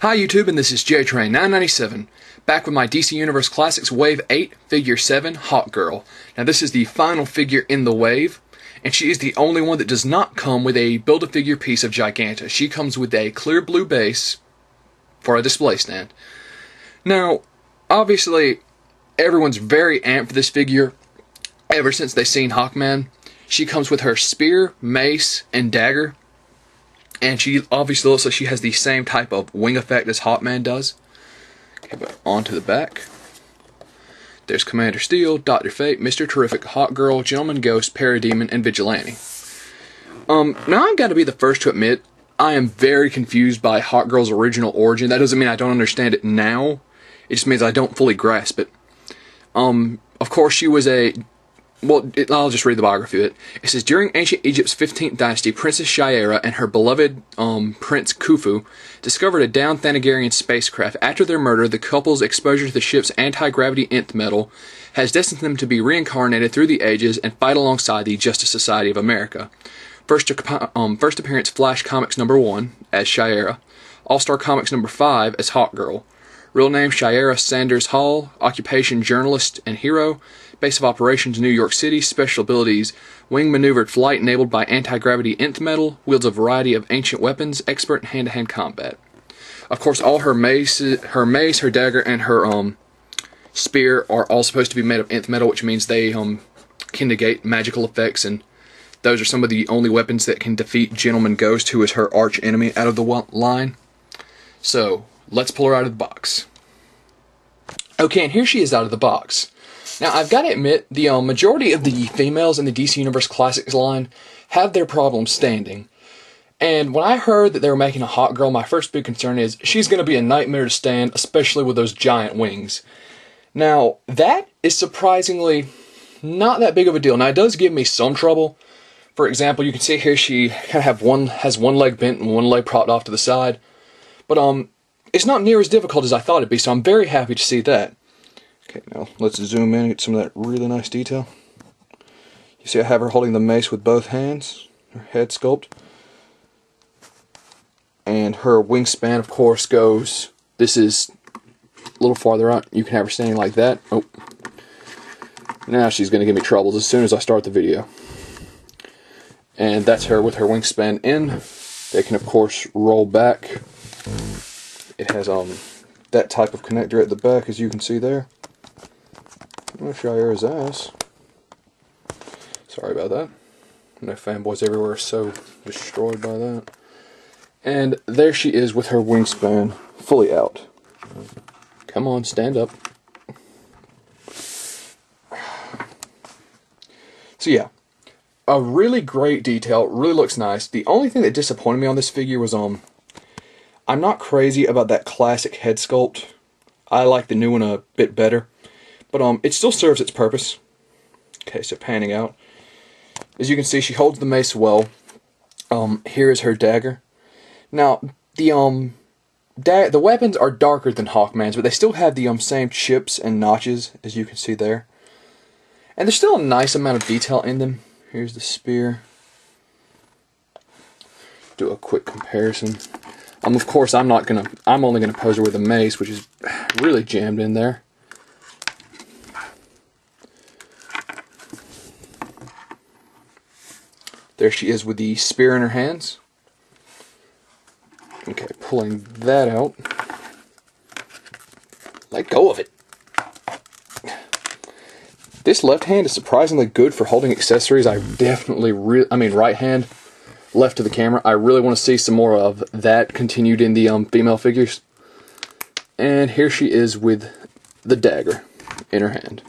Hi YouTube, and this is JTrain997, back with my DC Universe Classics Wave 8, Figure 7, Hawkgirl. Now this is the final figure in the wave, and she is the only one that does not come with a Build-A-Figure piece of Giganta. She comes with a clear blue base for a display stand. Now, obviously, everyone's very amped for this figure ever since they've seen Hawkman. She comes with her spear, mace, and dagger. And she obviously looks like she has the same type of wing effect as Hawkman does. Okay, but on to the back. There's Commander Steel, Dr. Fate, Mr. Terrific, Hawkgirl, Gentleman Ghost, Parademon, and Vigilante. Now I've got to be the first to admit, I am very confused by Hawkgirl's original origin. That doesn't mean I don't understand it now. It just means I don't fully grasp it. Of course, she was a... Well, I'll just read the biography of it. It says, during ancient Egypt's 15th dynasty, Princess Shayera and her beloved Prince Khufu discovered a down Thanagarian spacecraft. After their murder, the couple's exposure to the ship's anti-gravity nth metal has destined them to be reincarnated through the ages and fight alongside the Justice Society of America. First appearance Flash Comics #1 as Shayera. All-Star Comics #5 as Hawkgirl. Real name Shayera Sanders Hall. Occupation journalist and hero. Base of operations New York City. Special abilities wing maneuvered flight enabled by anti-gravity nth metal. Wields a variety of ancient weapons. Expert in hand-to-hand combat. Of course, all her mace, her dagger, and her spear are all supposed to be made of nth metal, which means they can negate magical effects, and those are some of the only weapons that can defeat Gentleman Ghost, who is her arch enemy out of the line. So let's pull her out of the box. Okay, and here she is out of the box. Now, I've got to admit, the majority of the females in the DC Universe Classics line have their problems standing. And when I heard that they were making a Hawkgirl, my first big concern is she's going to be a nightmare to stand, especially with those giant wings. Now, that is surprisingly not that big of a deal. Now, it does give me some trouble. For example, you can see here she kind of has one leg bent and one leg propped off to the side. But it's not near as difficult as I thought it'd be, so I'm very happy to see that. Okay, now let's zoom in and get some of that really nice detail. You see I have her holding the mace with both hands, her head sculpt. And her wingspan, of course, goes, this is a little farther out. You can have her standing like that. Oh, now she's going to give me troubles as soon as I start the video. And that's her with her wingspan in. They can, of course, roll back. It has that type of connector at the back, as you can see there. I'm going to show Shayera's ass. Sorry about that. No fanboys everywhere are so destroyed by that. And there she is with her wingspan fully out. Come on, stand up. So yeah, a really great detail. Really looks nice. The only thing that disappointed me on this figure was I'm not crazy about that classic head sculpt. I like the new one a bit better. But it still serves its purpose. Okay, so panning out. As you can see, she holds the mace well. Here is her dagger. Now, the weapons are darker than Hawkman's, but they still have the same chips and notches, as you can see there. And there's still a nice amount of detail in them. Here's the spear. Do a quick comparison. Of course, I'm only gonna pose her with a mace, which is really jammed in there. There she is with the spear in her hands. Okay, pulling that out. Let go of it. This left hand is surprisingly good for holding accessories. I definitely, right hand, left to the camera. I really want to see some more of that continued in the female figures. And here she is with the dagger in her hand.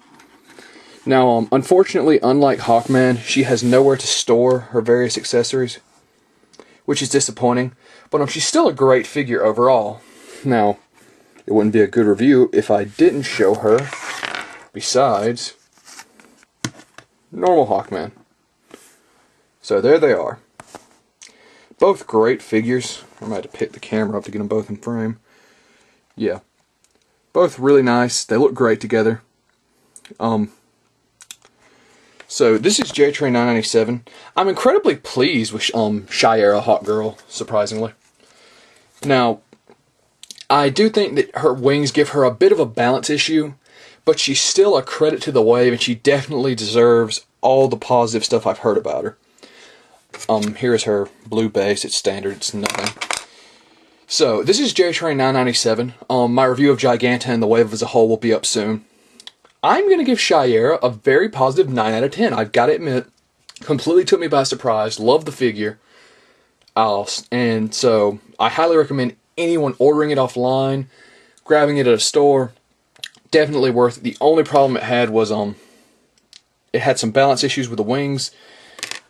Now, unfortunately, unlike Hawkman, she has nowhere to store her various accessories, which is disappointing, but she's still a great figure overall. Now, it wouldn't be a good review if I didn't show her, besides, normal Hawkman. So there they are. Both great figures. I might have to pick the camera up to get them both in frame. Yeah. Both really nice. They look great together. So this is JTrain997. I'm incredibly pleased with Shayera Hawkgirl, surprisingly. Now, I do think that her wings give her a bit of a balance issue, but she's still a credit to the wave, and she definitely deserves all the positive stuff I've heard about her. Here is her blue base. It's standard. It's nothing. So, this is JTrain 997. My review of Giganta and the wave as a whole will be up soon. I'm going to give Shayera a very positive 9 out of 10. I've got to admit, completely took me by surprise. Love the figure. And so, I highly recommend anyone ordering it offline, grabbing it at a store. Definitely worth it. The only problem it had was it had some balance issues with the wings,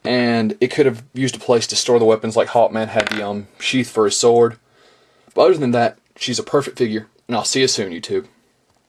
and it could have used a place to store the weapons like Hawkman had the sheath for his sword. But other than that, she's a perfect figure, and I'll see you soon, YouTube.